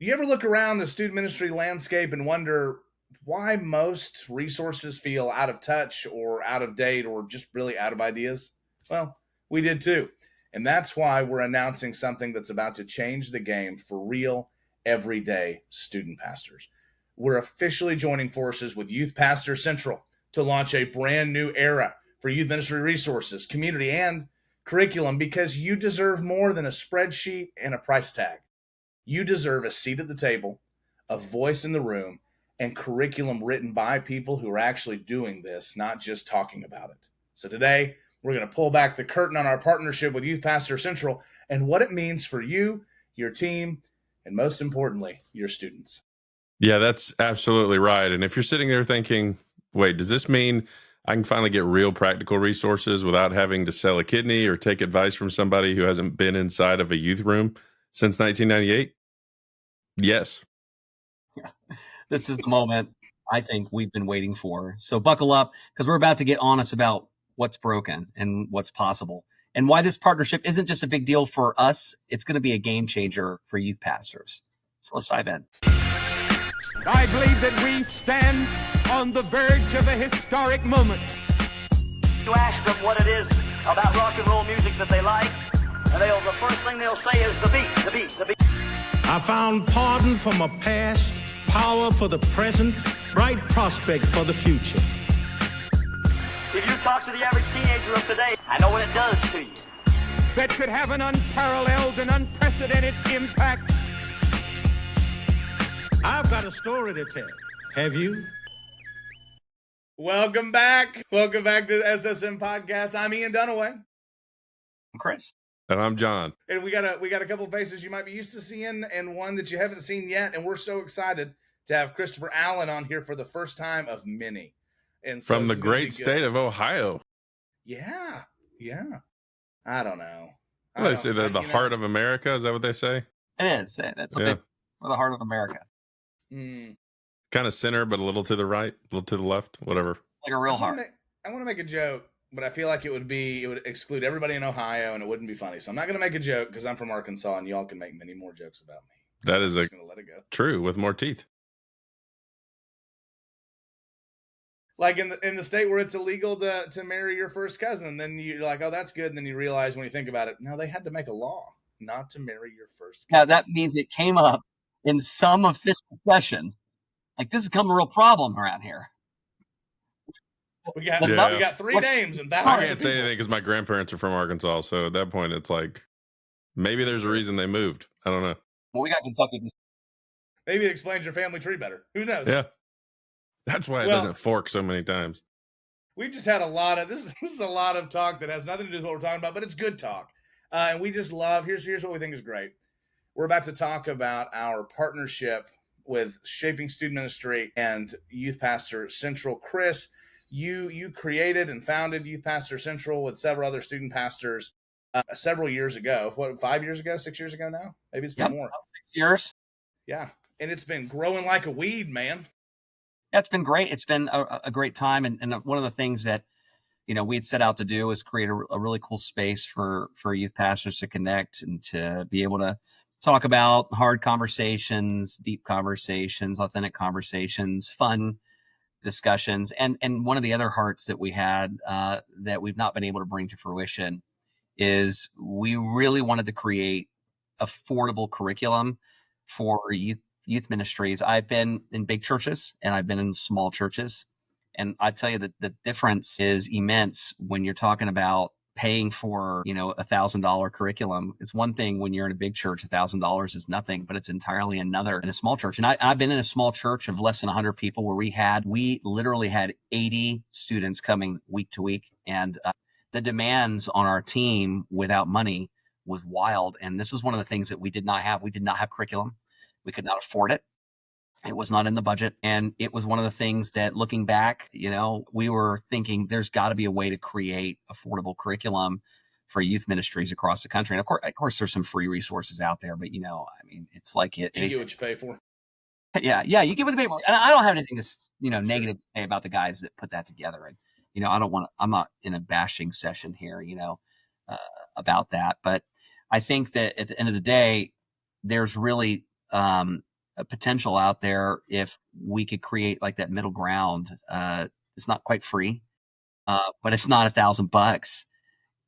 You ever look around the student ministry landscape and wonder why most resources feel out of touch or out of date or just really out of ideas? Well, we did too. And that's why we're announcing something that's about to change the game for real, everyday student pastors. We're officially joining forces with Youth Pastor Central to launch a brand new era for youth ministry resources, community, and curriculum because you deserve more than a spreadsheet and a price tag. You deserve a seat at the table, a voice in the room, and curriculum written by people who are actually doing this, not just talking about it. So today, we're going to pull back the curtain on our partnership with Youth Pastor Central and what it means for you, your team, and most importantly, your students. Yeah, that's absolutely right. And if you're sitting there thinking, wait, does this mean I can finally get real practical resources without having to sell a kidney or take advice from somebody who hasn't been inside of a youth room since 1998? Yes. Yeah. This is the moment I think we've been waiting for. So buckle up because we're about to get honest about what's broken and what's possible and why this partnership isn't just a big deal for us. It's going to be a game changer for youth pastors. So let's dive in. I believe that we stand on the verge of a historic moment. You ask them what it is about rock and roll music that they like, and the first thing they'll say is the beat, the beat, the beat. I found pardon for my past, power for the present, bright prospect for the future. If you talk to the average teenager of today, I know what it does to you. That could have an unparalleled and unprecedented impact. I've got a story to tell. Have you? Welcome back. Welcome back to the SSM podcast. I'm Ian Dunaway. I'm Chris. And I'm John. And we got a couple of faces you might be used to seeing and one that you haven't seen yet. And we're so excited to have Christopher Allen on here for the first time of many. And so from the great state of Ohio. Yeah. I don't know. They say they're the heart of America. Is that what they say? It is. That's what we're the heart of America. Kind of center, but a little to the right, a little to the left, whatever. Like a real heart. I want to make a joke, but I feel like it would exclude everybody in Ohio and it wouldn't be funny. So I'm not going to make a joke because I'm from Arkansas and y'all can make many more jokes about me. That is I'm just gonna let it go. True, with more teeth. Like in the state where it's illegal to marry your first cousin, and then you're like, oh, that's good. And then you realize when you think about it, no, they had to make a law not to marry your first cousin. Now that means it came up in some official session. Like this has become a real problem around here. We got three names and thousands. I can't say anything because my grandparents are from Arkansas. So at that point, it's like maybe there's a reason they moved. I don't know. Well, we got Kentucky. Maybe it explains your family tree better. Who knows? Yeah. That's why it doesn't fork so many times. We've just had a lot of this is a lot of talk that has nothing to do with what we're talking about, but it's good talk. And we just love here's what we think is great. We're about to talk about our partnership with Shaping Student Ministry and Youth Pastor Central. Chris, you created and founded Youth Pastor Central with several other student pastors several years ago. What, 5 years ago, 6 years ago now? Maybe it's been more. About 6 years. Yeah. And it's been growing like a weed, man. Yeah, it's been great. It's been a great time. And one of the things that, we had set out to do was create a really cool space for youth pastors to connect and to be able to talk about hard conversations, deep conversations, authentic conversations, fun discussions. And one of the other hearts that we had that we've not been able to bring to fruition is we really wanted to create affordable curriculum for youth ministries. I've been in big churches and I've been in small churches. And I tell you that the difference is immense when you're talking about paying for, $1,000 curriculum. It's one thing when you're in a big church, $1,000 is nothing, but it's entirely another in a small church. And I've been in a small church of less than 100 people where we literally had 80 students coming week to week. And the demands on our team without money was wild. And this was one of the things that we did not have. We did not have curriculum. We could not afford it. It was not in the budget. And it was one of the things that looking back, we were thinking there's got to be a way to create affordable curriculum for youth ministries across the country. And of course, there's some free resources out there, but it's like you get what you pay for. Yeah. You get what you pay for. And I don't have anything to, negative to say about the guys that put that together. And, I'm not in a bashing session here, about that. But I think that at the end of the day, there's really, potential out there if we could create like that middle ground. It's not quite free, but it's not $1,000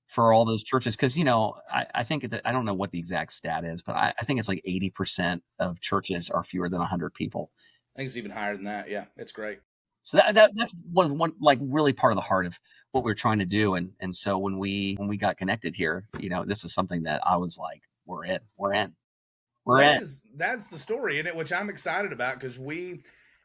for all those churches. Cause I think that, I don't know what the exact stat is, but I think it's like 80% of churches are fewer than 100 people. I think it's even higher than that. Yeah, it's great. So that's one like really part of the heart of what we're trying to do. And so when we got connected here, this was something that I was like, we're in. That's the story in it, which I'm excited about, because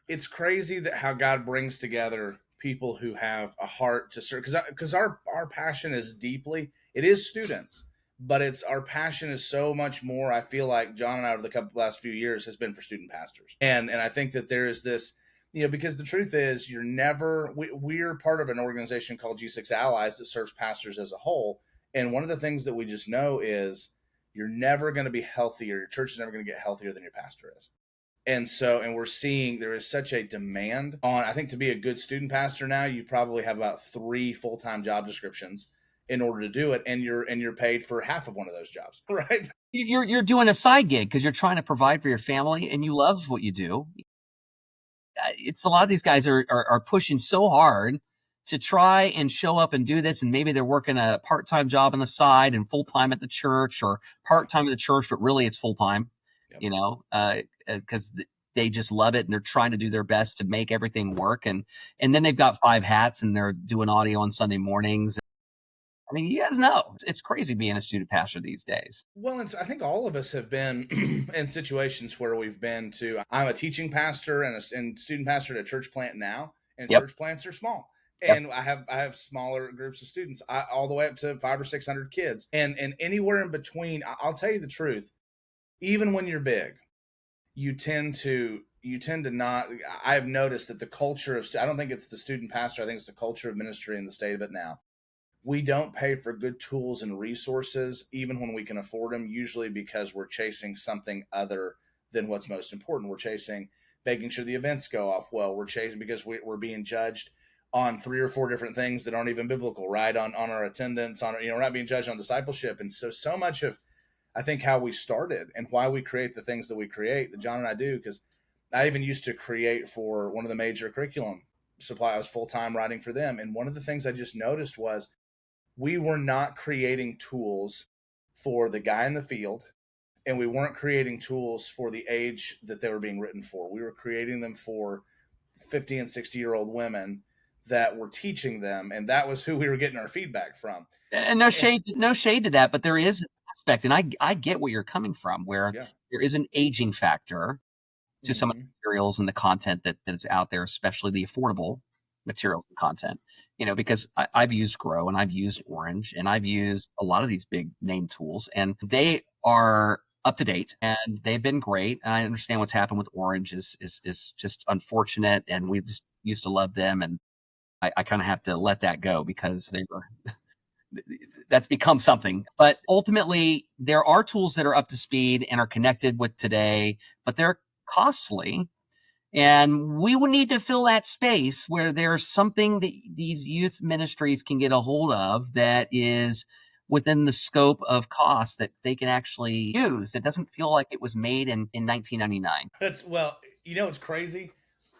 it's crazy that how God brings together people who have a heart to serve, because our passion is it is students, but our passion is so much more. I feel like John and I over the last few years has been for student pastors, and I think that there is this, because the truth is we're part of an organization called G6 Allies that serves pastors as a whole, and one of the things that we just know is you're never going to be healthier. Your church is never going to get healthier than your pastor is. And we're seeing there is such a demand on, I think, to be a good student pastor now, you probably have about 3 full-time job descriptions in order to do it. And you're paid for half of one of those jobs, right? You're doing a side gig because you're trying to provide for your family and you love what you do. It's a lot of these guys are pushing so hard to try and show up and do this. And maybe they're working a part-time job on the side and full-time at the church, or part-time at the church, but really it's full-time, because they just love it and they're trying to do their best to make everything work. And then they've got 5 hats and they're doing audio on Sunday mornings. I mean, you guys know it's crazy being a student pastor these days. Well, I think all of us have been in situations where I'm a teaching pastor and student pastor at a church plant now, and Yep. church plants are small. Yep. And I have smaller groups of students, all the way up to 500 or 600 kids, and anywhere in between. I'll tell you the truth. Even when you're big, you tend to not. I have noticed that the culture of, I don't think it's the student pastor. I think it's the culture of ministry in the state of it now. We don't pay for good tools and resources, even when we can afford them, usually because we're chasing something other than what's most important. We're chasing making sure the events go off well. We're chasing because we're being judged on 3 or 4 different things that aren't even biblical, right? On our attendance, we're not being judged on discipleship. And so much of, I think, how we started and why we create the things that we create, that John and I do, because I even used to create for one of the major curriculum supply. I was full-time writing for them. And one of the things I just noticed was we were not creating tools for the guy in the field, and we weren't creating tools for the age that they were being written for. We were creating them for 50 and 60-year-old women that were teaching them, and that was who we were getting our feedback from. And no shade to that, but there is an aspect, and I get where you're coming from, where there is an aging factor to some of the materials and the content that is out there, especially the affordable materials and content. Because I've used Grow and I've used Orange and I've used a lot of these big name tools, and they are up to date and they've been great. And I understand what's happened with Orange is just unfortunate, and we just used to love them, and I kind of have to let that go because that's become something. But ultimately, there are tools that are up to speed and are connected with today, but they're costly. And we would need to fill that space where there's something that these youth ministries can get a hold of that is within the scope of cost that they can actually use. It doesn't feel like it was made in 1999. What's crazy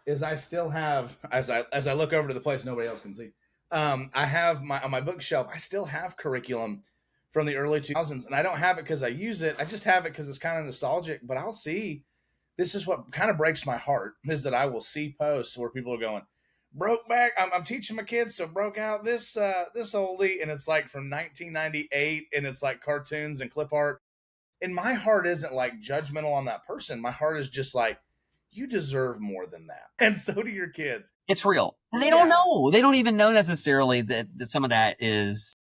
is I still have, as I look over to the place nobody else can see, I have on my bookshelf, I still have curriculum from the early 2000s, and I don't have it because I use it. I just have it because it's kind of nostalgic. But I'll see. This is what kind of breaks my heart, is that I will see posts where people are going, broke back. I'm teaching my kids, so broke out this oldie, and it's like from 1998, and it's like cartoons and clip art. And my heart isn't like judgmental on that person. My heart is just like, you deserve more than that, and so do your kids. It's real, and they don't know. They don't even know necessarily that some of that is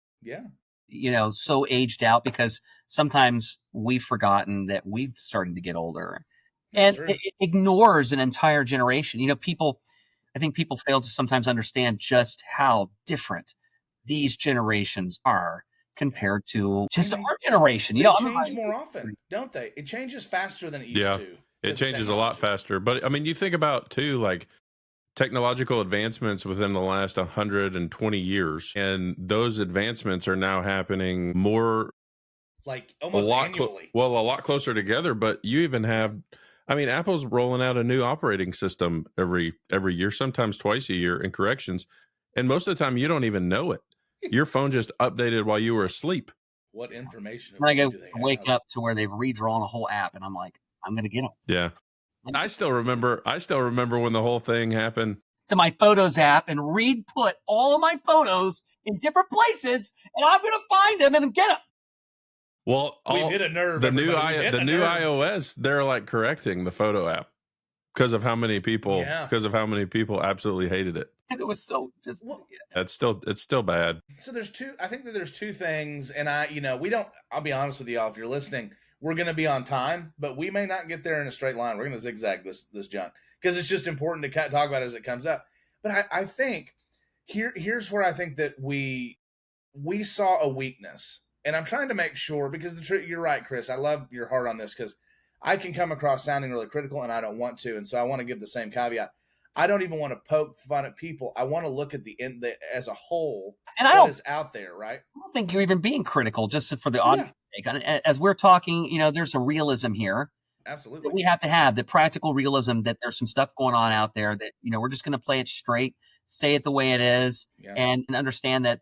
so aged out, because sometimes we've forgotten that we've started to get older. And it ignores an entire generation. I think people fail to sometimes understand just how different these generations are compared to just our generation. They change more often, don't they? It changes faster than it used to. It changes a lot faster. But I mean, you think about too, like technological advancements within the last 120 years, and those advancements are now happening more, like almost annually. A lot closer together. But you even have, I mean, Apple's rolling out a new operating system every year, sometimes twice a year in corrections. And most of the time you don't even know it. Your phone just updated while you were asleep. What information of When I me go do they wake have? up to where they've redrawn a whole app, and I'm like, I'm gonna get them. Yeah. I still remember when the whole thing happened. To my Photos app and put all of my photos in different places, and I'm gonna find them and get them. Well, We've hit a nerve. The new everybody. We've hit a nerve. iOS, they're like correcting the photo app because of how many people absolutely hated it. Because it was so just. Well, it's still bad. So I think that there's two things, and I'll be honest with y'all, if you're listening, we're going to be on time, but we may not get there in a straight line. We're going to zigzag this junk because it's just important to talk about it as it comes up. But I think here's where I think that we saw a weakness, and I'm trying to make sure, because you're right, Chris. I love your heart on this because I can come across sounding really critical, and I don't want to, and so I want to give the same caveat. I don't even want to poke fun at people. I want to look at the as a whole, and what is out there, right? I don't think you're even being critical, just for the audience sake. As we're talking, there's a realism here. Absolutely. That we have to have the practical realism that there's some stuff going on out there that, we're just going to play it straight, say it the way it is, and understand that,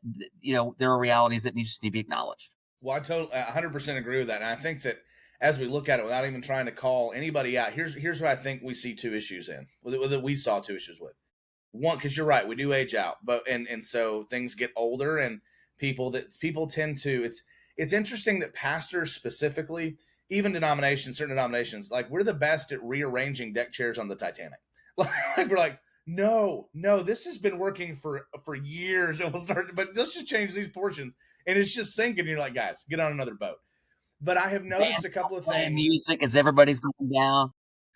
there are realities that just need to be acknowledged. Well, I 100% agree with that. And I think that as we look at it, without even trying to call anybody out, here's what I think we see two issues in, that we saw two issues with. One, because you're right, we do age out, but and so things get older, and people tend to. It's interesting that pastors specifically, even certain denominations, like, we're the best at rearranging deck chairs on the Titanic. Like we're like, no, this has been working for years. It will start, but let's just change these portions, and it's just sinking. And you're like, guys, get on another boat. But I have noticed a couple of things. Music as everybody's going down.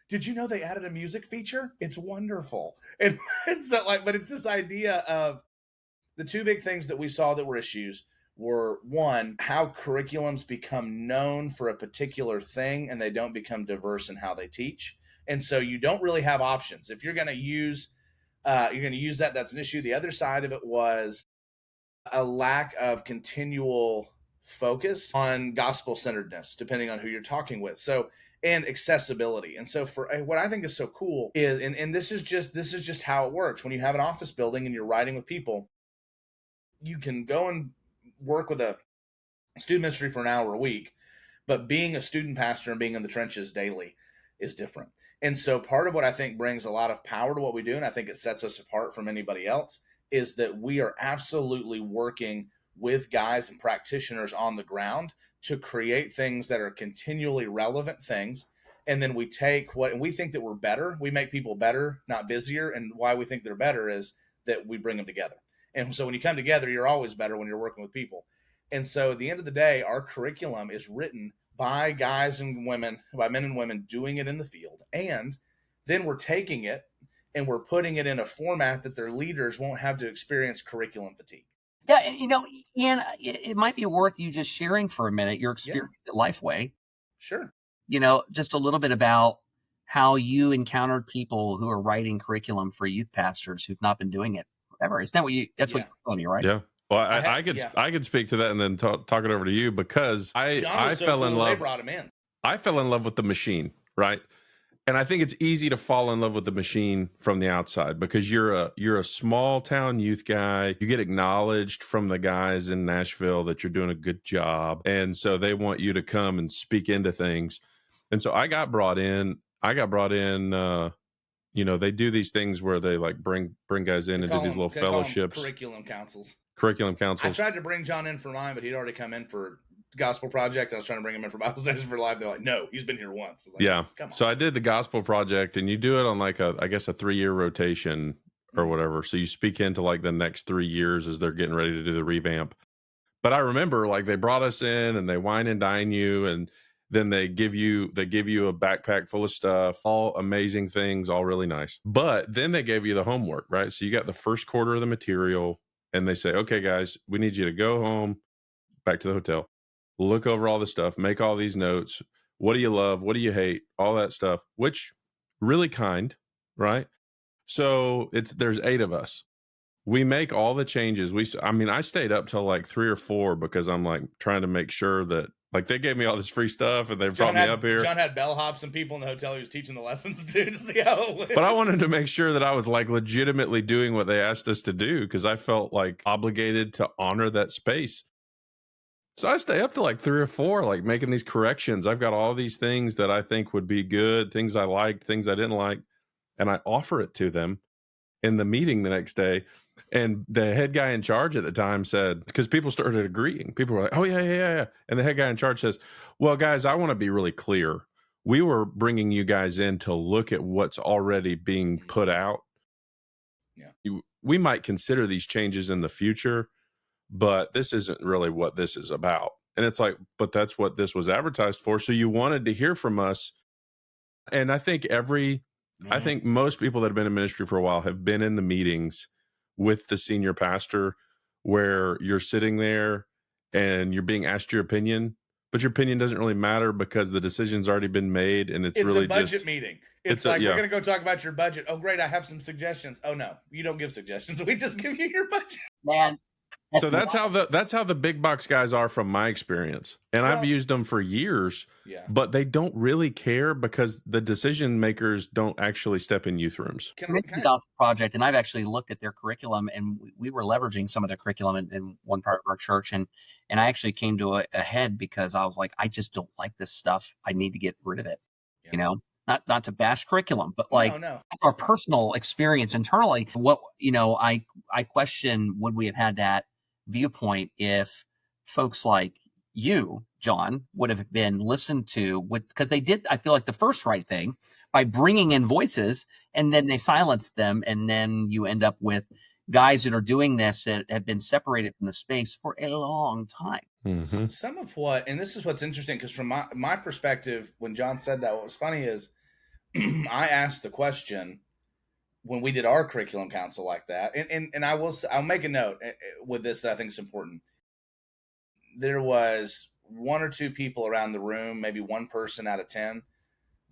Did you know they added a music feature? It's wonderful. And so, but it's this idea of the two big things that we saw that were issues were, one, how curriculums become known for a particular thing and they don't become diverse in how they teach. And so you don't really have options. If you're going to use that, that's an issue. The other side of it was a lack of continual focus on gospel centeredness, depending on who you're talking with. So, and accessibility. And so, for what I think is so cool is, and this is just how it works. When you have an office building and you're writing with people, you can go and work with a student ministry for an hour a week, but being a student pastor and being in the trenches daily is different. And so part of what I think brings a lot of power to what we do, and I think it sets us apart from anybody else, is that we are absolutely working with guys and practitioners on the ground to create things that are continually relevant things. And then we take and we think that we're better. We make people better, not busier. And why we think they're better is that we bring them together. And so when you come together, you're always better when you're working with people. And so at the end of the day, our curriculum is written by guys and women, by men and women doing it in the field. And then we're taking it and we're putting it in a format that their leaders won't have to experience curriculum fatigue. Yeah, Ian, it might be worth you just sharing for a minute your experience at Lifeway. Sure. Just a little bit about how you encountered people who are writing curriculum for youth pastors who've not been doing it forever. Isn't that what that's what you're telling me, right? Yeah. Well, I could speak to that and then talk it over to you, because I fell in love. They brought him in. I fell in love with the machine, right? And I think it's easy to fall in love with the machine from the outside, because you're a small town youth guy. You get acknowledged from the guys in Nashville that you're doing a good job, and so they want you to come and speak into things. And so I got brought in. They do these things where they like bring guys in and do these little fellowships. Curriculum councils. I tried to bring John in for mine, but he'd already come in for Gospel Project. I was trying to bring him in for Bible Station for Life. They're like, no, he's been here once. Like, yeah. Come on. So I did the Gospel Project, and you do it on like a 3-year rotation or whatever. So you speak into like the next 3 years as they're getting ready to do the revamp. But I remember like they brought us in and they wine and dine you, and then they give you a backpack full of stuff, all amazing things, all really nice. But then they gave you the homework, right? So you got the first quarter of the material, and they say, okay, guys, we need you to go home, back to the hotel, look over all the stuff, make all these notes. What do you love? What do you hate? All that stuff, which really kind, right? So there's 8 of us. We make all the changes. I stayed up till like 3 or 4 because I'm like trying to make sure that Like they gave me all this free stuff and they brought me up here. John had bellhops and people in the hotel he was teaching the lessons to see how it went. But I wanted to make sure that I was like legitimately doing what they asked us to do because I felt like obligated to honor that space. So I stay up to like 3 or 4, like making these corrections. I've got all these things that I think would be good, things I liked, things I didn't like, and I offer it to them in the meeting the next day. And the head guy in charge at the time said, because people started agreeing, people were like, oh, yeah. And the head guy in charge says, well, guys, I want to be really clear. We were bringing you guys in to look at what's already being put out. Yeah. We might consider these changes in the future, but this isn't really what this is about. And it's like, but that's what this was advertised for. So you wanted to hear from us. And I think I think most people that have been in ministry for a while have been in the meetings with the senior pastor where you're sitting there and you're being asked your opinion, but your opinion doesn't really matter because the decision's already been made and it's really a budget just meeting. It's like, we're going to go talk about your budget. Oh, great. I have some suggestions. Oh, no, you don't give suggestions. We just give you your budget. Man. So that's how the big box guys are from my experience. And I've used them for years, but they don't really care because the decision makers don't actually step in youth rooms. It's a gospel project, and I've actually looked at their curriculum, and we were leveraging some of their curriculum in one part of our church, and I actually came to a head because I was like, I just don't like this stuff. I need to get rid of it. You know, not to bash curriculum, but like our personal experience internally. What I question, would we have had that viewpoint if folks like you, John, would have been listened to because they did, I feel like, the first right thing by bringing in voices, and then they silenced them, and then you end up with guys that are doing this that have been separated from the space for a long time. Mm-hmm. Some of what, and this is what's interesting, because from my perspective, when John said that, what was funny is I asked the question when we did our curriculum council like that, and I'll make a note with this that I think is important. There was 1 or 2 people around the room, maybe 1 person out of 10,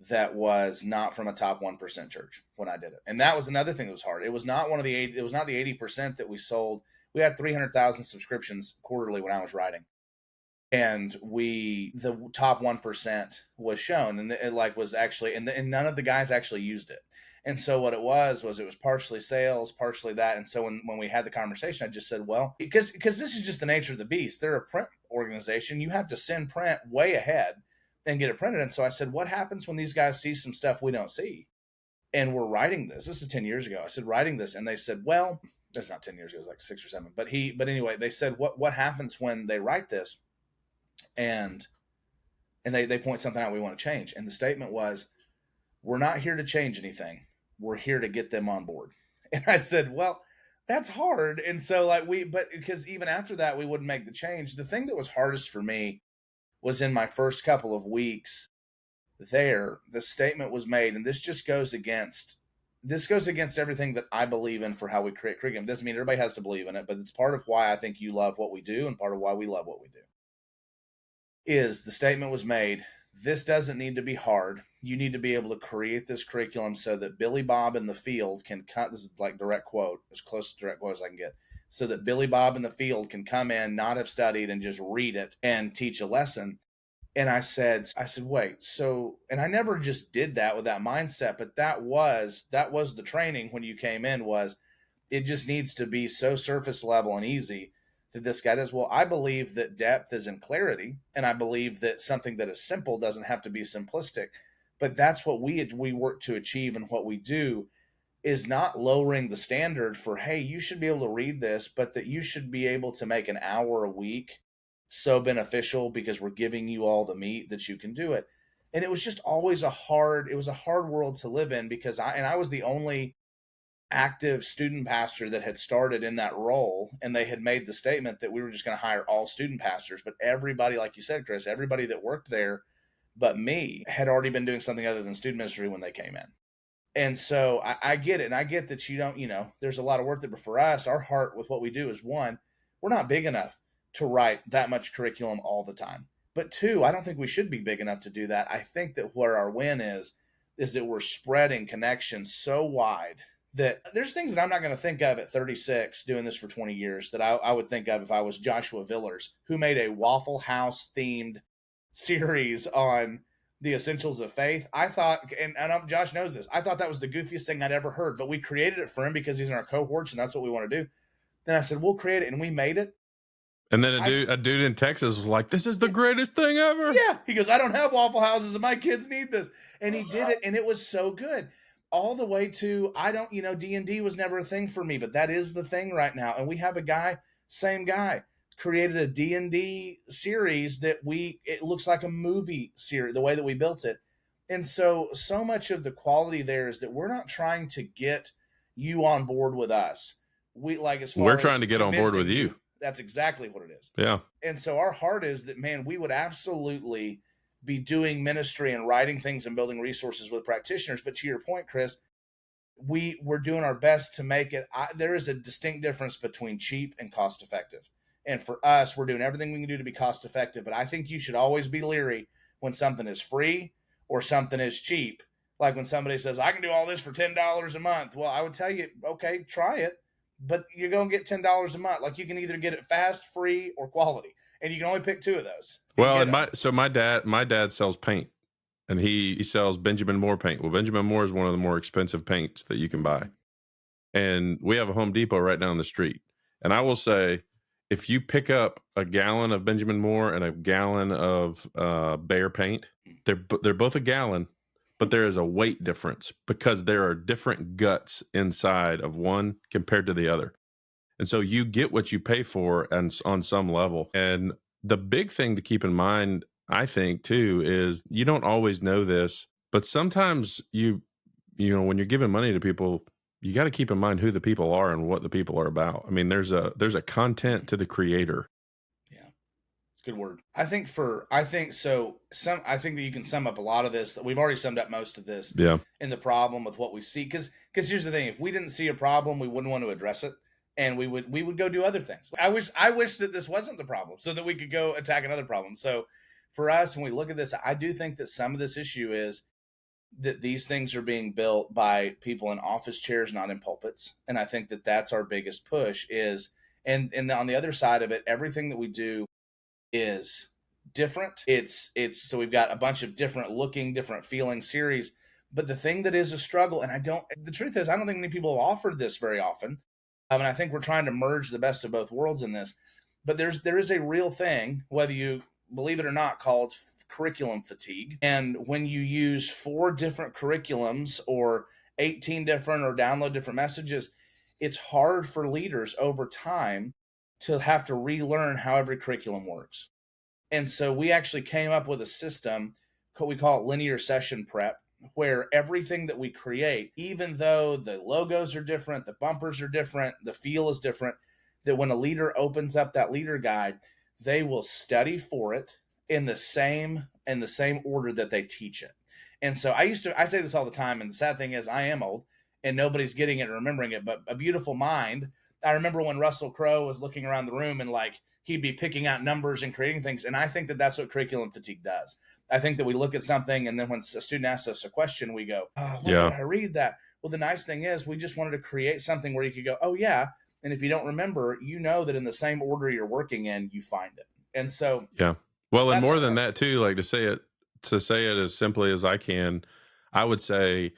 that was not from a top 1% church when I did it, and that was another thing that was hard. It was not the 80% that we sold. We had 300,000 subscriptions quarterly when I was writing, and the top 1% was shown, and it was actually, and none of the guys actually used it. And so what it was partially sales, partially that. And so when we had the conversation, I just said, well, because this is just the nature of the beast. They're a print organization. You have to send print way ahead and get it printed. And so I said, what happens when these guys see some stuff we don't see? And we're writing this. This is 10 years ago. I said, writing this. And they said, well, that's not 10 years ago. It was like 6 or 7. But anyway, they said, what happens when they write this? And they point something out we want to change. And the statement was, we're not here to change anything. We're here to get them on board. And I said, well, that's hard. And so but because even after that, we wouldn't make the change. The thing that was hardest for me was in my first couple of weeks there, the statement was made, and this goes against everything that I believe in for how we create curriculum. It doesn't mean everybody has to believe in it, but it's part of why I think you love what we do, and part of why we love what we do. Is the statement was made, this doesn't need to be hard. You need to be able to create this curriculum so that Billy Bob in the field can cut. This is like direct quote, as close to direct quote as I can get. So that Billy Bob in the field can come in, not have studied, and just read it and teach a lesson. And I said, wait, so, and I never just did that with that mindset, but that was the training when you came in, was it just needs to be so surface level and easy that this guy does. Well, I believe that depth is in clarity, and I believe that something that is simple doesn't have to be simplistic. But that's what we work to achieve, and what we do is not lowering the standard for, hey, you should be able to read this, but that you should be able to make an hour a week so beneficial because we're giving you all the meat that you can do it. And it was just always a hard world to live in, because I was the only active student pastor that had started in that role, and they had made the statement that we were just going to hire all student pastors. But everybody, like you said, Chris, everybody that worked there but me had already been doing something other than student ministry when they came in. And so I get it. And I get that you don't, there's a lot of work there. But for us, our heart with what we do is, 1, we're not big enough to write that much curriculum all the time. But 2, I don't think we should be big enough to do that. I think that where our win is that we're spreading connections so wide that there's things that I'm not going to think of at 36 doing this for 20 years that I would think of if I was Joshua Villers, who made a Waffle House themed series on the essentials of faith. I thought, and Josh knows this, I thought that was the goofiest thing I'd ever heard, but we created it for him because he's in our cohorts and that's what we want to do. Then I said, we'll create it, and we made it. And then a dude in Texas was like, "This is the greatest thing ever." Yeah, he goes, I don't have Waffle Houses, and my kids need this, and he did it, and it was so good, all the way to D&D was never a thing for me, but that is the thing right now, and we have a guy, same guy, created a D&D series that it looks like a movie series, the way that we built it, and so much of the quality there is that we're not trying to get you on board with us. We're trying to get on board with you. That's exactly what it is. Yeah. And so our heart is that, man, we would absolutely be doing ministry and writing things and building resources with practitioners. But to your point, Chris, we're doing our best to make it. There is a distinct difference between cheap and cost effective. And for us, we're doing everything we can do to be cost effective. But I think you should always be leery when something is free or something is cheap. Like when somebody says, I can do all this for $10 a month. Well, I would tell you, okay, try it. But you're going to get $10 a month. Like you can either get it fast, free, or quality, and you can only pick two of those. Well, and my dad sells paint, and he sells Benjamin Moore paint. Well, Benjamin Moore is one of the more expensive paints that you can buy, and we have a Home Depot right down the street. And I will say, if you pick up a gallon of Benjamin Moore and a gallon of Behr paint, they're both a gallon. But there is a weight difference because there are different guts inside of one compared to the other. And so you get what you pay for and on some level. And the big thing to keep in mind, I think, too, is you don't always know this, but sometimes when you're giving money to people, you got to keep in mind who the people are and what the people are about. I mean, there's a content to the creator. Good word. I think that you can sum up a lot of this. We've already summed up most of this. Yeah. In the problem with what we see, because here's the thing: if we didn't see a problem, we wouldn't want to address it, and we would go do other things. I wish that this wasn't the problem, so that we could go attack another problem. So, for us, when we look at this, I do think that some of this issue is that these things are being built by people in office chairs, not in pulpits, and I think that that's our biggest push. And on the other side of it, everything that we do is different. It's so we've got a bunch of different looking, different feeling series. But the thing that is a struggle, and the truth is, I don't think many people have offered this very often. And I think we're trying to merge the best of both worlds in this. But there is a real thing, whether you believe it or not, called curriculum fatigue. And when you use 4 different curriculums or 18 different or download different messages, it's hard for leaders over time to have to relearn how every curriculum works. And so we actually came up with a system, we call it linear session prep, where everything that we create, even though the logos are different, the bumpers are different, the feel is different, that when a leader opens up that leader guide, they will study for it in the same order that they teach it. And so I say this all the time, and the sad thing is I am old and nobody's getting it and remembering it, but a beautiful mind. I remember when Russell Crowe was looking around the room and he'd be picking out numbers and creating things. And I think that that's what curriculum fatigue does. I think that we look at something and then when a student asks us a question, we go, oh, why did I read that? Well, the nice thing is we just wanted to create something where you could go, oh yeah. And if you don't remember, you know that in the same order you're working in, you find it. And so, yeah. Well, and more than that too, like to say it as simply as I can, I would say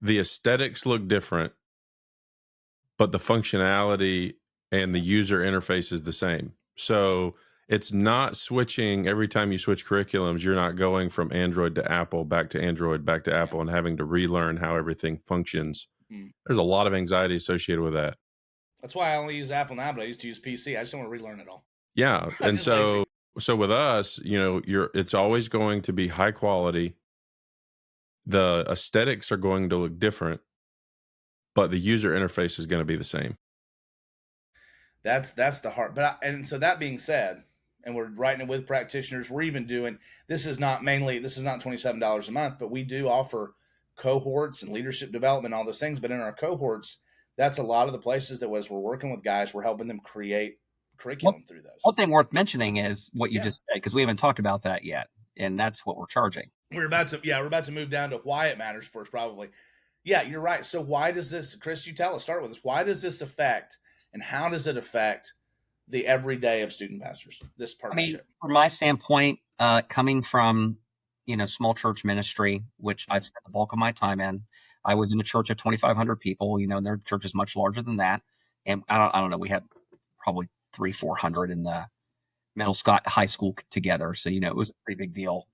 the aesthetics look different, but the functionality and the user interface is the same. So it's not switching every time you switch curriculums. You're not going from Android to Apple, back to Android, back to Apple, and having to relearn how everything functions. There's a lot of anxiety associated with that. That's why I only use Apple now, but I used to use PC. I just don't want to relearn it all. Yeah. And so with us, it's always going to be high quality. The aesthetics are going to look different, but the user interface is going to be the same. That's the heart. And so that being said, and we're writing it with practitioners, we're even doing, this is not $27 a month, but we do offer cohorts and leadership development, all those things. But in our cohorts, that's a lot of the places that we're working with guys, we're helping them create curriculum through those. One thing worth mentioning is what you just said, because we haven't talked about that yet. And that's what we're charging. We're about to move down to why it matters for us, probably. Yeah, you're right. So why does this, Chris, you tell us, start with this. Why does this affect and how does it affect the everyday of student pastors, this I mean, partnership? from my standpoint, coming from, small church ministry, which I've spent the bulk of my time in, I was in a church of 2,500 people, and their church is much larger than that. And I don't know, we had probably 400 in the high school together. So, it was a pretty big deal.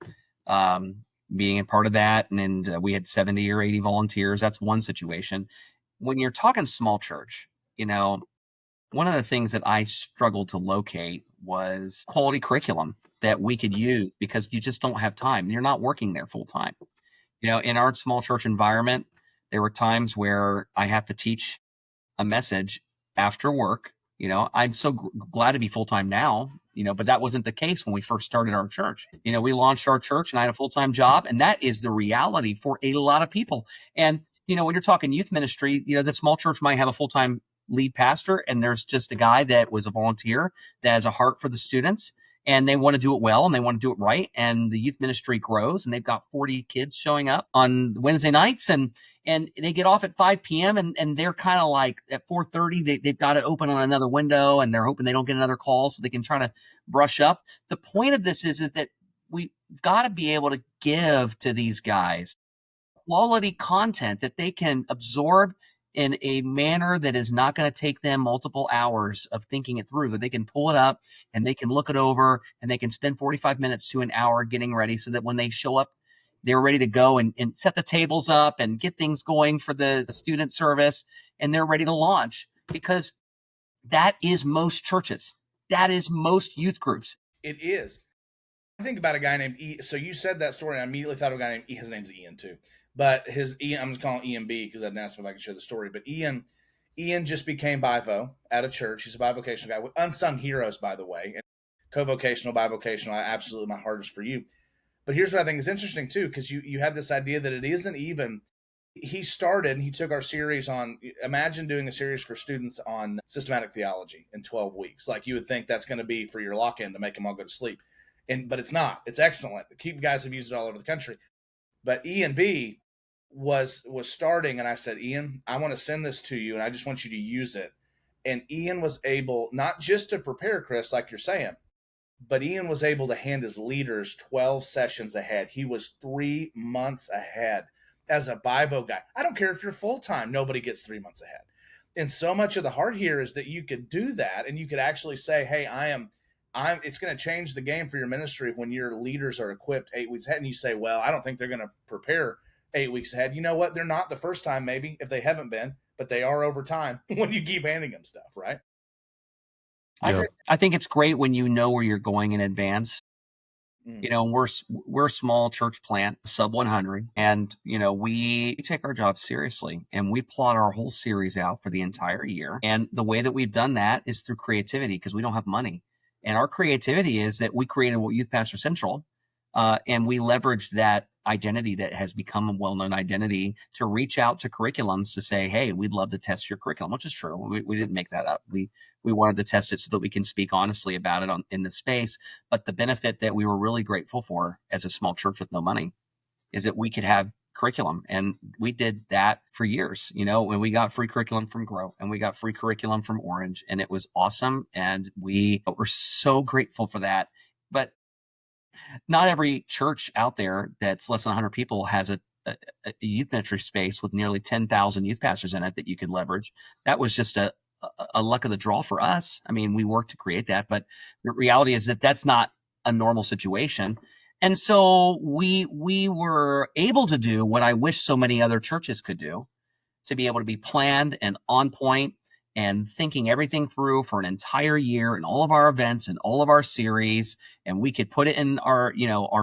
Being a part of that. And we had 70 or 80 volunteers. That's one situation. When you're talking small church, one of the things that I struggled to locate was quality curriculum that we could use, because you just don't have time. You're not working there full time. In our small church environment, there were times where I have to teach a message after work. I'm so glad to be full time now, but that wasn't the case when we first started our church. We launched our church and I had a full time job, and that is the reality for a lot of people. And, when you're talking youth ministry, the small church might have a full time lead pastor, and there's just a guy that was a volunteer that has a heart for the students, and they want to do it well and they want to do it right. And the youth ministry grows, and they've got 40 kids showing up on Wednesday nights, and they get off at 5 p.m. and they're kind of like at 4:30, they've got it open on another window, and they're hoping they don't get another call so they can try to brush up. The point of this is that we've got to be able to give to these guys quality content that they can absorb in a manner that is not going to take them multiple hours of thinking it through, but they can pull it up and they can look it over, and they can spend 45 minutes to an hour getting ready, so that when they show up, they're ready to go and set the tables up and get things going for the student service, and they're ready to launch, because that is most churches. That is most youth groups. It is. I think about a guy named E. So you said that story, and I immediately thought of a guy named E. His name's Ian too, but Ian, I'm just calling him Ian B, because I didn't ask him if I could share the story. But Ian just became bivo at a church. He's a bivocational guy with unsung heroes, by the way, and co-vocational, bivocational. Absolutely, my heart is for you. But here's what I think is interesting too, because you have this idea that it isn't even. He took our series on, imagine doing a series for students on systematic theology in 12 weeks. Like, you would think that's going to be for your lock-in to make them all go to sleep. But it's not. It's excellent. Guys have used it all over the country. But Ian B was starting, and I said, Ian, I want to send this to you, and I just want you to use it. And Ian was able not just to prepare, Chris, like you're saying, but Ian was able to hand his leaders 12 sessions ahead. He was 3 months ahead as a bivo guy. I don't care if you're full-time, nobody gets 3 months ahead. And so much of the heart here is that you could do that, and you could actually say, hey, it's going to change the game for your ministry when your leaders are equipped 8 weeks ahead. And you say, well, I don't think they're going to prepare 8 weeks ahead. You know what? They're not the first time, maybe, if they haven't been, but they are over time when you keep handing them stuff, right? I agree. I think it's great when you know where you're going in advance. We're a small church plant, sub 100, and we take our job seriously, and we plot our whole series out for the entire year. And the way that we've done that is through creativity, because we don't have money. And our creativity is that we created Youth Pastor Central, and we leveraged that identity that has become a well-known identity to reach out to curriculums to say, hey, we'd love to test your curriculum, which is true. We didn't make that up. We wanted to test it so that we can speak honestly about it in the space. But the benefit that we were really grateful for as a small church with no money is that we could have curriculum. And we did that for years, when we got free curriculum from Grow, and we got free curriculum from Orange, and it was awesome. And we were so grateful for that. But not every church out there that's less than 100 people has a youth ministry space with nearly 10,000 youth pastors in it that you could leverage. That was just a luck of the draw for us. I mean, we worked to create that, but the reality is that that's not a normal situation. And so we were able to do what I wish so many other churches could do, to be able to be planned and on point and thinking everything through for an entire year and all of our events and all of our series. And we could put it in our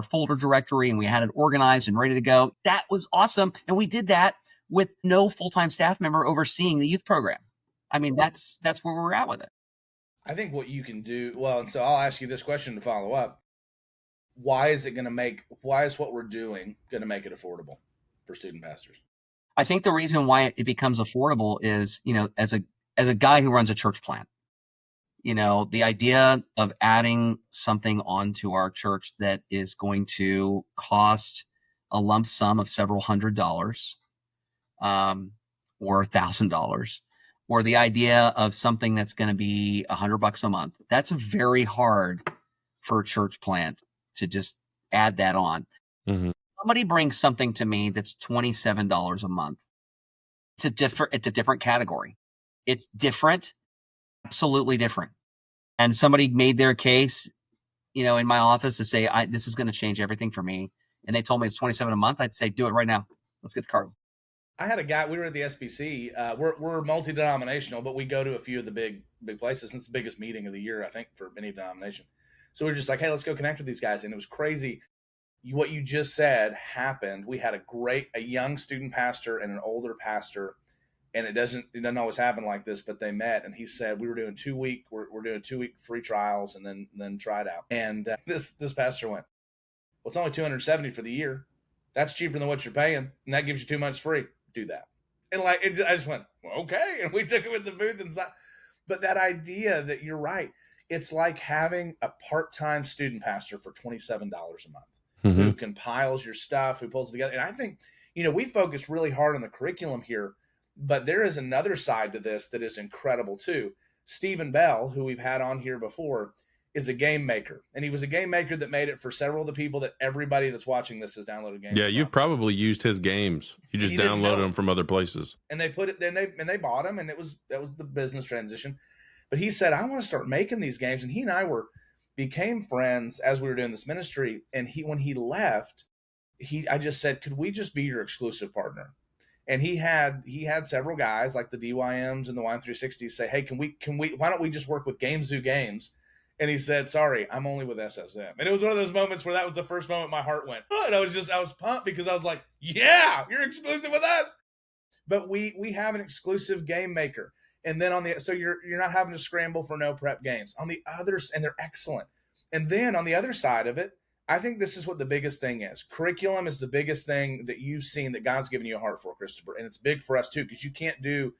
folder directory, and we had it organized and ready to go. That was awesome. And we did that with no full-time staff member overseeing the youth program. I mean, that's where we're at with it. I think what you can do, well, and so I'll ask you this question to follow up. Why is what we're doing going to make it affordable for student pastors? I think the reason why it becomes affordable is, as a guy who runs a church plant, the idea of adding something onto our church that is going to cost a lump sum of several $100s, or $1,000, or the idea of something that's going to be $100 a month. That's very hard for a church plant to just add that on. Mm-hmm. Somebody brings something to me that's $27 a month. It's a different category. It's different, absolutely different. And somebody made their case, in my office to say, this is going to change everything for me. And they told me it's $27 a month. I'd say, do it right now. Let's get the card. I had a guy. We were at the SBC. We're multi-denominational, but we go to a few of the big places. It's the biggest meeting of the year, I think, for any denomination. So we're just like, hey, let's go connect with these guys. And it was crazy. What you just said happened. We had a young student pastor and an older pastor, and it doesn't always happen like this, but they met, and he said we were doing 2 week. We're doing 2 week free trials, and then try it out. And this pastor went, well, it's only $270 for the year. That's cheaper than what you're paying, and that gives you 2 months free. Do that. And I just went, well, okay. And we took it with the booth inside. But that idea that you're right, it's like having a part-time student pastor for $27 a month who compiles your stuff, who pulls it together. And I think, we focus really hard on the curriculum here, but there is another side to this that is incredible too. Stephen Bell, who we've had on here before, is a game maker, and he was a game maker that made it for several of the people that everybody that's watching this has downloaded games. Yeah, you've probably used his games. You just downloaded them from other places, and they put it. Then they bought them, and that was the business transition. But he said, I want to start making these games, and he and I became friends as we were doing this ministry. And when he left, I just said, could we just be your exclusive partner? And he had several guys like the DYMs and the Y360s say, hey, can we? Why don't we just work with GameZoo Games? And he said, sorry, I'm only with SSM. And it was one of those moments where that was the first moment my heart went, oh, and I was pumped because I was like, yeah, you're exclusive with us. But we have an exclusive game maker. And then so you're not having to scramble for no prep games. On the others, and they're excellent. And then on the other side of it, I think this is what the biggest thing is. Curriculum is the biggest thing that you've seen that God's given you a heart for, Christopher. And it's big for us too, because you can't do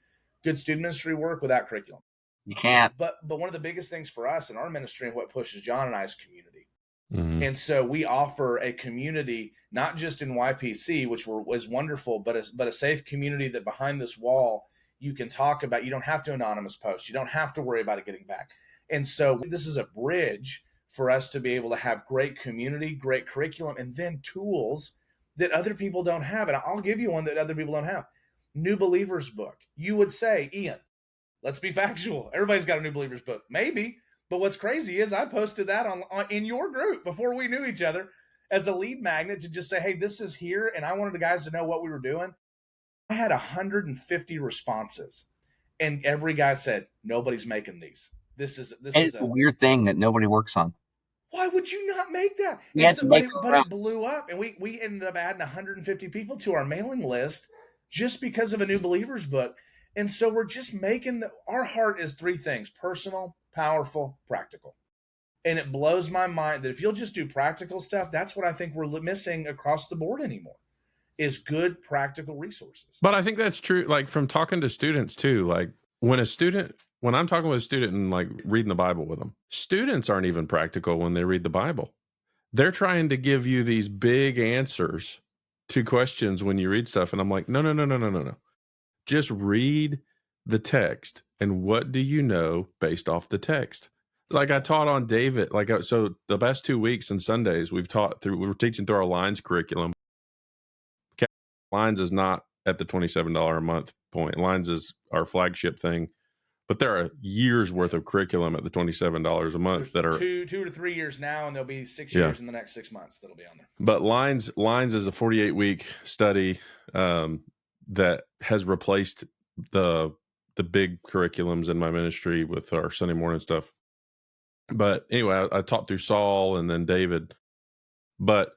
good student ministry work without curriculum. You can't. But one of the biggest things for us in our ministry and what pushes John and I is community. Mm-hmm. And so we offer a community, not just in YPC, which was wonderful, but a safe community that behind this wall you can talk about. You don't have to anonymous post. You don't have to worry about it getting back. And so this is a bridge for us to be able to have great community, great curriculum, and then tools that other people don't have. And I'll give you one that other people don't have. New Believers book. You would say, Ian, let's be factual. Everybody's got a New Believers book. Maybe. But what's crazy is I posted that on in your group before we knew each other as a lead magnet to just say, hey, this is here. And I wanted the guys to know what we were doing. I had 150 responses. And every guy said, nobody's making these. This is a weird thing that nobody works on. Why would you not make that? But it blew up. And we ended up adding 150 people to our mailing list just because of a New Believers book. And so we're just making our heart is three things: personal, powerful, practical. And it blows my mind that if you'll just do practical stuff, that's what I think we're missing across the board anymore, is good practical resources. But I think that's true. Like from talking to students too, like when I'm talking with a student and like reading the Bible with them, students aren't even practical when they read the Bible. They're trying to give you these big answers to questions when you read stuff. And I'm like, no. Just read the text. And what do you know based off the text? Like I taught on David, so the past 2 weeks and Sundays we were teaching through our Lines curriculum. Lines is not at the $27 a month point. Lines is our flagship thing, but there are years worth of curriculum at the $27 a month that are 2 to 3 years now, and there'll be 6 years in the next 6 months that'll be on there. But Lines is a 48-week study that has replaced the big curriculums in my ministry with our Sunday morning stuff. But anyway, I taught through Saul and then David. But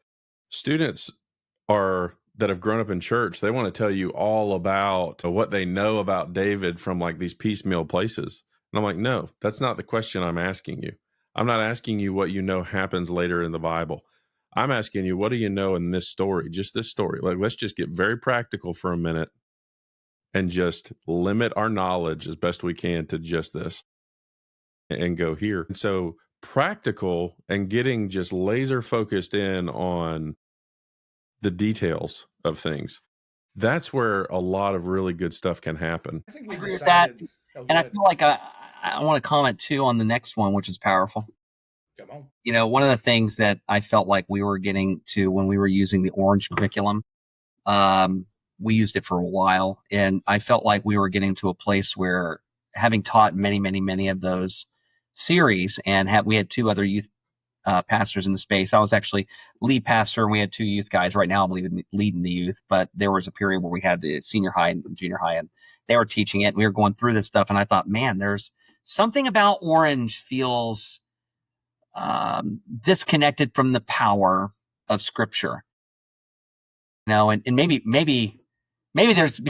students that have grown up in church, they want to tell you all about what they know about David from like these piecemeal places. And I'm like, no, that's not the question I'm asking you. I'm not asking you what you know happens later in the Bible. I'm asking you, what do you know in this story? Just this story. Like, let's just get very practical for a minute and just limit our knowledge as best we can to just this and go here. And so practical and getting just laser focused in on the details of things. That's where a lot of really good stuff can happen. I think I we agree with that. decided. Oh, go And I ahead. feel like I want to comment too on the next one, which is powerful. Come on. One of the things that I felt like we were getting to when we were using the orange curriculum, we used it for a while, and I felt like we were getting to a place where, having taught many, many, many of those series, and we had 2 other youth pastors in the space. I was actually lead pastor, and we had 2 youth guys. Right now, I'm leading the youth, but there was a period where we had the senior high and junior high, and they were teaching it. And we were going through this stuff, and I thought, man, there's something about orange feels disconnected from the power of Scripture. And maybe there's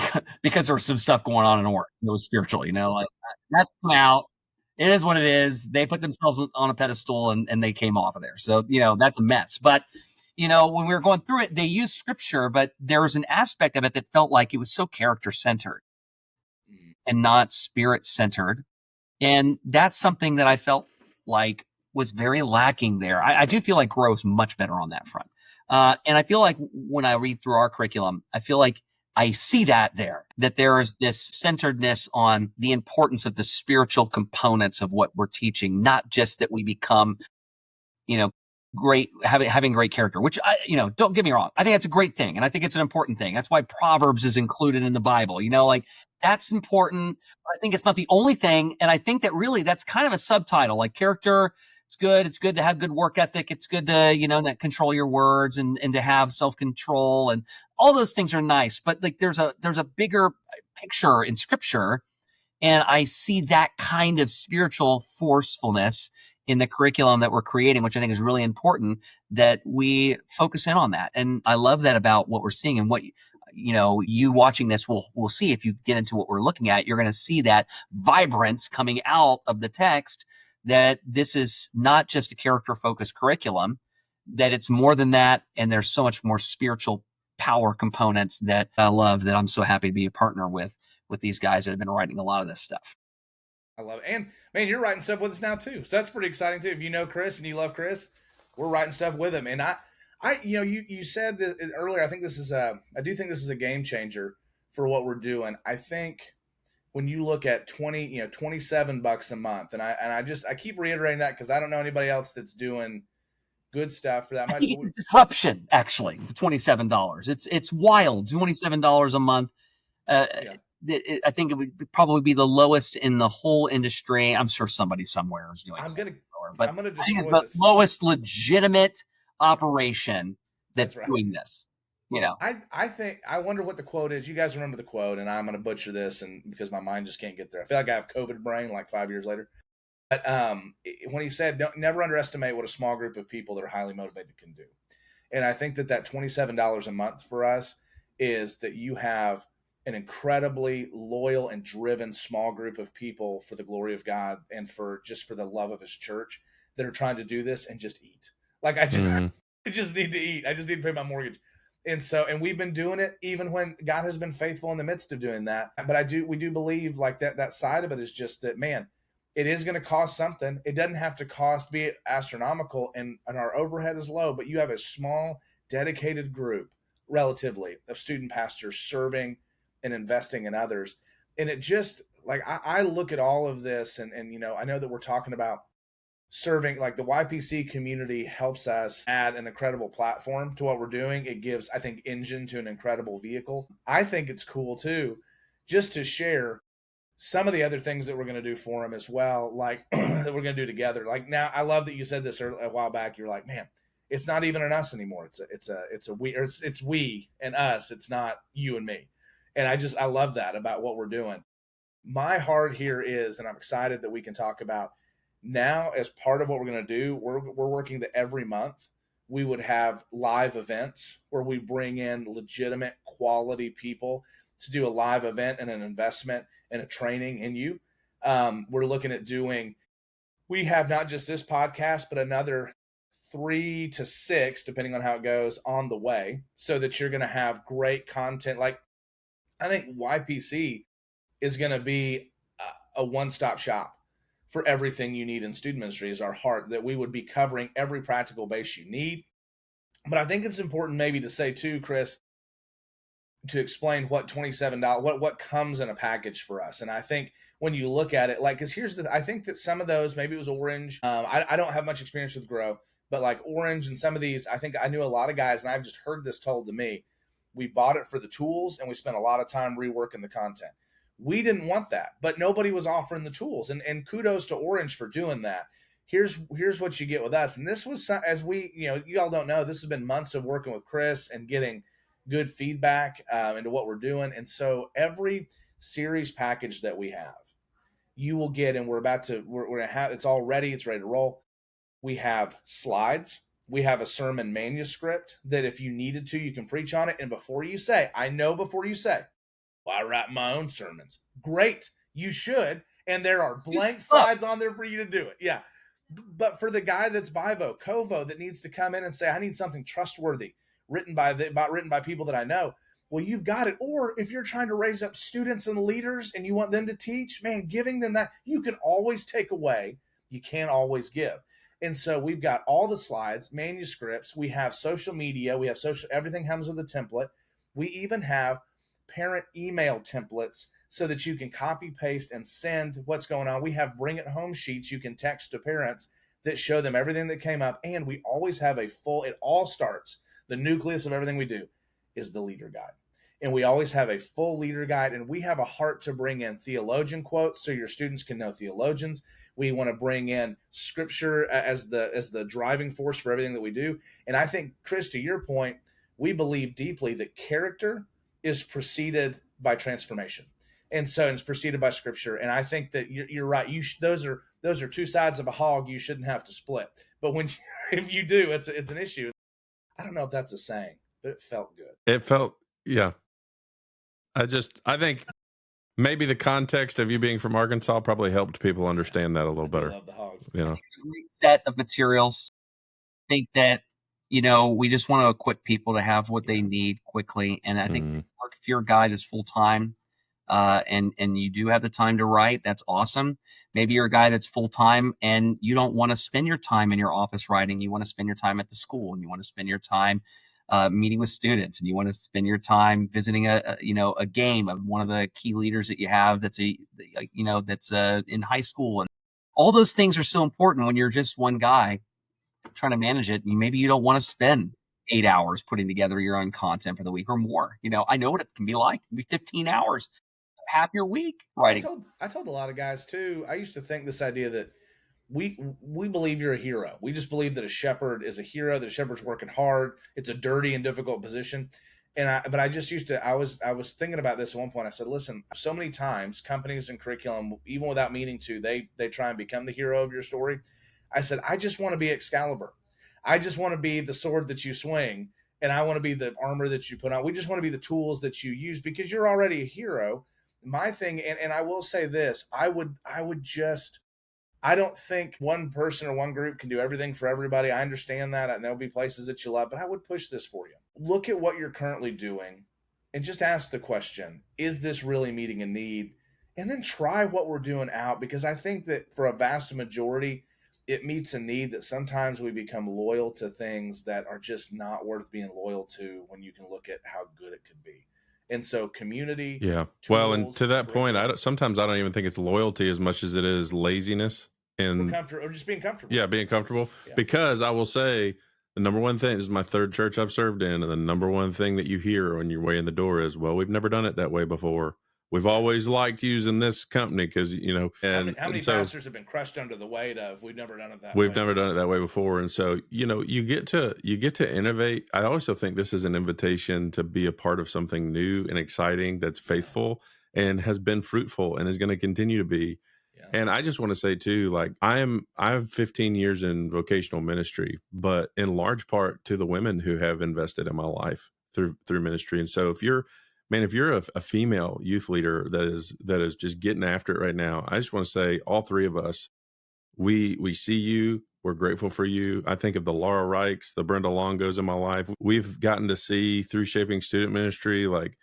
because there was some stuff going on in orange. It was spiritual, like that's come out. It is what it is. They put themselves on a pedestal and they came off of there. So, that's a mess. But, when we were going through it, they used Scripture, but there was an aspect of it that felt like it was so character centered and not spirit centered. And that's something that I felt like was very lacking there. I do feel like Grove's much better on that front. And I feel like when I read through our curriculum, I feel like I see that there is this centeredness on the importance of the spiritual components of what we're teaching, not just that we become, great, having great character, which don't get me wrong. I think that's a great thing. And I think it's an important thing. That's why Proverbs is included in the Bible, that's important. I think it's not the only thing. And I think that really that's kind of a subtitle, like character. It's good. It's good to have good work ethic. It's good to, not control your words and to have self-control, and all those things are nice. But like, there's a bigger picture in Scripture. And I see that kind of spiritual forcefulness in the curriculum that we're creating, which I think is really important that we focus in on that. And I love that about what we're seeing, and what, you watching this will see. If you get into what we're looking at, you're going to see that vibrance coming out of the text, that this is not just a character focused curriculum, that it's more than that. And there's so much more spiritual power components that I love, that I'm so happy to be a partner with these guys that have been writing a lot of this stuff. I love it. And man, you're writing stuff with us now too. So that's pretty exciting too. If you know Chris and you love Chris, we're writing stuff with him. And you said that earlier, I do think this is a game changer for what we're doing. I think when you look at $27 a month, and I keep reiterating that because I don't know anybody else that's doing good stuff for that much. I think it's a disruption, actually, the $27. It's wild. $27 a month. Yeah. I think it would probably be the lowest in the whole industry. I'm sure somebody somewhere is doing something lower, but I think it's the lowest legitimate operation that's doing this. I wonder what the quote is. You guys remember the quote, and I'm going to butcher this, and because my mind just can't get there. I feel like I have COVID brain like 5 years later. But when he said, never underestimate what a small group of people that are highly motivated can do. And I think that $27 a month for us is that you have an incredibly loyal and driven small group of people for the glory of God and for the love of his church that are trying to do this and just eat. Like I just need to eat. I just need to pay my mortgage. And we've been doing it even when God has been faithful in the midst of doing that. But we do believe like that side of it is just that, man, it is going to cost something. It doesn't have to be it astronomical, and our overhead is low, but you have a small, dedicated group, relatively, of student pastors serving and investing in others. And it just, like, I look at all of this and I know that we're talking about serving, like the YPC community helps us add an incredible platform to what we're doing. It gives, I think, engine to an incredible vehicle. I think it's cool too, just to share some of the other things that we're going to do for them as well, like that we're going to do together. Like now, I love that you said this a while back. You're like, man, it's not even an us anymore. It's we and us. It's not you and me. And I love that about what we're doing. My heart here is, and I'm excited that we can talk about now, as part of what we're going to do, we're working that every month we would have live events where we bring in legitimate quality people to do a live event and an investment and a training in you. We're looking at we have not just this podcast, but another 3 to 6, depending on how it goes, on the way, so that you're going to have great content. Like, I think YPC is going to be a one-stop shop for everything you need in student ministry. Is our heart, that we would be covering every practical base you need. But I think it's important maybe to say too, Chris, to explain what $27 what comes in a package for us. And I think when you look at it, like, because I think that some of those, maybe it was Orange. I don't have much experience with Grow, but like Orange and some of these, I think I knew a lot of guys, and I've just heard this told to me. We bought it for the tools, and we spent a lot of time reworking the content. We didn't want that, but nobody was offering the tools, and kudos to Orange for doing that. Here's what you get with us, and this was, as we, you all don't know, this has been months of working with Chris and getting good feedback into what we're doing. And so every series package that we have, you will get, and we're gonna have, it's all ready, it's ready to roll. We have slides, we have a sermon manuscript that if you needed to, you can preach on it. And before you say, well, I write my own sermons. Great, you should. And there are blank slides on there for you to do it. Yeah. But for the guy that's Bivo, Covo, that needs to come in and say, I need something trustworthy, written by people that I know. Well, you've got it. Or if you're trying to raise up students and leaders and you want them to teach, man, giving them that, you can always take away. You can't always give. And so we've got all the slides, manuscripts. We have social media. We have everything comes with a template. We even have parent email templates so that you can copy, paste, and send what's going on. We have bring it home sheets you can text to parents that show them everything that came up. And we always have it all starts. The nucleus of everything we do is the leader guide. And we always have a full leader guide, and we have a heart to bring in theologian quotes so your students can know theologians. We want to bring in scripture as the driving force for everything that we do. And I think, Chris, to your point, we believe deeply that character is preceded by transformation. And so it's preceded by scripture. And I think that you're right. Those are two sides of a hog you shouldn't have to split. But if you do, it's an issue. I don't know if that's a saying, but it felt good. It felt, yeah. I think maybe the context of you being from Arkansas probably helped people understand that a little better. I love the hogs. It's a great set of materials. I think that, we just want to equip people to have what they need quickly. And I think if you're a guy that's full time, and you do have the time to write, that's awesome. Maybe you're a guy that's full time and you don't want to spend your time in your office writing. You want to spend your time at the school, and you want to spend your time meeting with students, and you want to spend your time visiting a game of one of the key leaders that you have that's in high school. And all those things are so important when you're just one guy trying to manage it. Maybe you don't want to spend 8 hours putting together your own content for the week or more. I know what it can be like. It can be 15 hours, half your week writing. I told a lot of guys too. I used to think this idea that we believe you're a hero. We just believe that a shepherd is a hero, that a shepherd's working hard. It's a dirty and difficult position. But I just used to, I was thinking about this at one point. I said, listen, so many times companies and curriculum, even without meaning to, they try and become the hero of your story. I said, I just want to be Excalibur. I just want to be the sword that you swing, and I want to be the armor that you put on. We just want to be the tools that you use because you're already a hero. My thing, and I will say this, I don't think one person or one group can do everything for everybody. I understand that, and there'll be places that you love, but I would push this for you. Look at what you're currently doing and just ask the question, is this really meeting a need? And then try what we're doing out, because I think that for a vast majority, it meets a need that sometimes we become loyal to things that are just not worth being loyal to when you can look at how good it could be. And so community. Yeah. Well, and to that point, sometimes I don't even think it's loyalty as much as it is laziness and or just being comfortable. Yeah, being comfortable. Yeah. Because I will say the number one thing, this is my third church I've served in, and the number one thing that you hear on your way in the door is, well, we've never done it that way before. We've always liked using this company because, and how many pastors have been crushed under the weight of we've never done it that way. We've never done it that way before. And so, you get to innovate. I also think this is an invitation to be a part of something new and exciting that's faithful and has been fruitful and is going to continue to be. Yeah. And I just want to say too, like I have 15 years in vocational ministry, but in large part to the women who have invested in my life through ministry. And so if you're a female youth leader that is just getting after it right now, I just want to say all three of us, we see you. We're grateful for you. I think of the Laura Reichs, the Brenda Longos in my life. We've gotten to see through shaping student ministry, like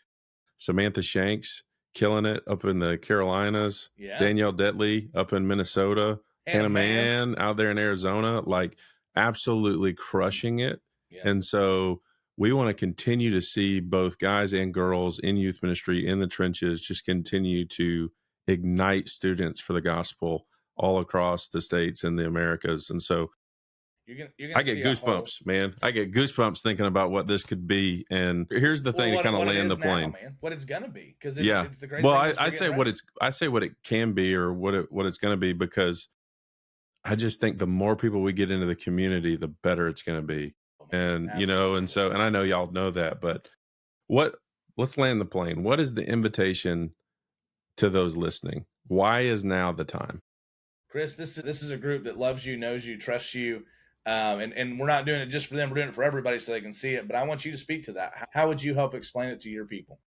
Samantha Shanks killing it up in the Carolinas, Danielle Detley up in Minnesota, Hannah Mann out there in Arizona, like absolutely crushing it. Yeah. And so we want to continue to see both guys and girls in youth ministry in the trenches just continue to ignite students for the gospel all across the states and the Americas. And so you're gonna I get see goosebumps, man. I get goosebumps thinking about what this could be. And here's the thing to kind of land the plane, man. What it's gonna be, because yeah, it's the great well, thing. I say what it can be, or what it's going to be, because I just think the more people we get into the community, the better it's going to be. And and I know y'all know that, but let's land the plane. What is the invitation to those listening? Why is now the time? Chris, this is a group that loves you, knows you, trusts you, and we're not doing it just for them. We're doing it for everybody so they can see it. But I want you to speak to that. How would you help explain it to your people?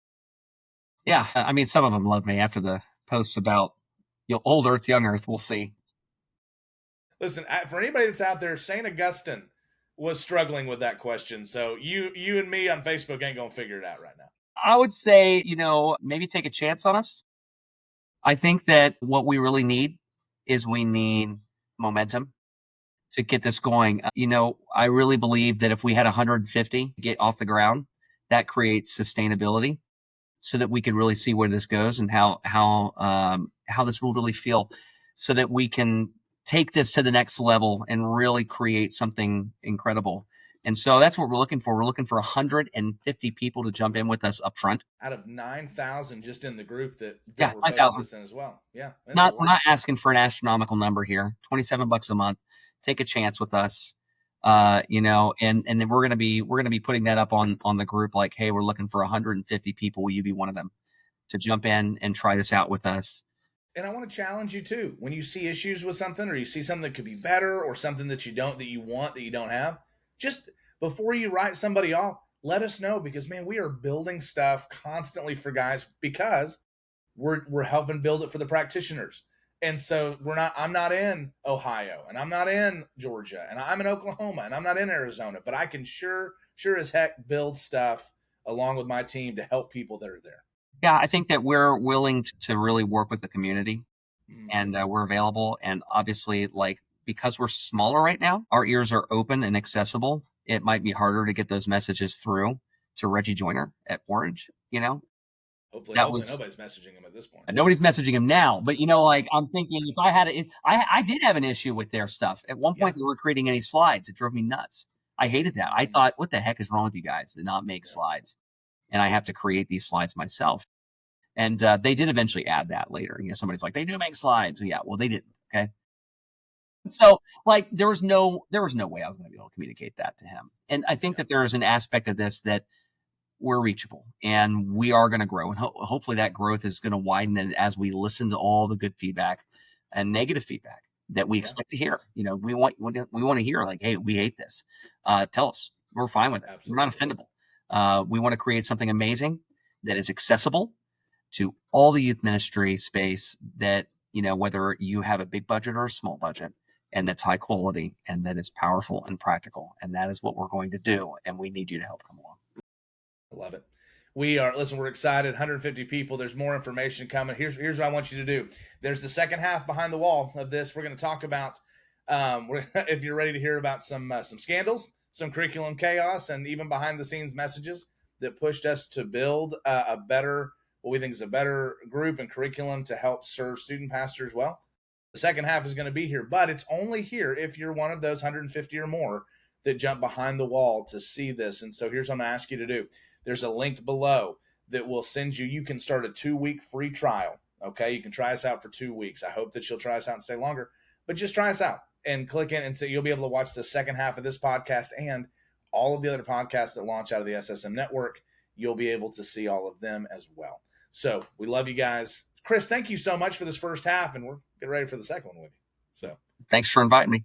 Yeah, I mean, some of them love me after the posts about old Earth, young Earth. We'll see. Listen, for anybody that's out there, St. Augustine was struggling with that question. So you and me on Facebook ain't gonna figure it out right now. I would say, maybe take a chance on us. I think that what we really need is we need momentum to get this going. I really believe that if we had 150 get off the ground, that creates sustainability, so that we could really see where this goes and how this will really feel, so that we can take this to the next level and really create something incredible. And so that's what we're looking for. We're looking for 150 people to jump in with us up front. Out of 9,000 just in the group that Yeah, were 9,000 this in as well. Yeah. We're not asking for an astronomical number here. $27 a month. Take a chance with us. And then we're gonna be putting that up on the group, like, hey, we're looking for 150 people. Will you be one of them to jump in and try this out with us? And I want to challenge you too. When you see issues with something, or you see something that could be better, or something that you don't have, just before you write somebody off, let us know, because man, we are building stuff constantly for guys, because we're helping build it for the practitioners. And so I'm not in Ohio, and I'm not in Georgia, and I'm in Oklahoma, and I'm not in Arizona, but I can sure as heck build stuff along with my team to help people that are there. Yeah, I think that we're willing to really work with the community, and we're available. And obviously, because we're smaller right now, our ears are open and accessible. It might be harder to get those messages through to Reggie Joyner at Orange, Hopefully nobody's messaging him at this point. Nobody's messaging him now, but I'm thinking, if I did have an issue with their stuff. At one point, they were creating any slides. It drove me nuts. I hated that. I thought, what the heck is wrong with you guys to not make slides? And I have to create these slides myself. And they did eventually add that later. Somebody's like, they do make slides. Yeah, well, they didn't. Okay. So there was no way I was going to be able to communicate that to him. And I think that there is an aspect of this that we're reachable, and we are going to grow. And hopefully that growth is going to widen, and as we listen to all the good feedback and negative feedback that we expect to hear. We want to hear, like, hey, we hate this. Tell us. We're fine with it. Absolutely. We're not offendable. We want to create something amazing that is accessible to all the youth ministry space, that, whether you have a big budget or a small budget, and that's high quality, and that is powerful and practical. And that is what we're going to do. And we need you to help come along. I love it. We're excited. 150 people. There's more information coming. Here's what I want you to do. There's the second half behind the wall of this. We're going to talk about, if you're ready to hear about some scandals, some curriculum chaos, and even behind the scenes messages that pushed us to build what we think is a better group and curriculum to help serve student pastors well. The second half is going to be here, but it's only here if you're one of those 150 or more that jump behind the wall to see this. And so here's what I'm going to ask you to do. There's a link below that will send you can start a 2-week free trial. Okay. You can try us out for 2 weeks. I hope that you'll try us out and stay longer, but just try us out and click in. And so you'll be able to watch the second half of this podcast and all of the other podcasts that launch out of the SSM network. You'll be able to see all of them as well. So we love you guys. Chris, thank you so much for this first half, and we're getting ready for the second one with you. So thanks for inviting me.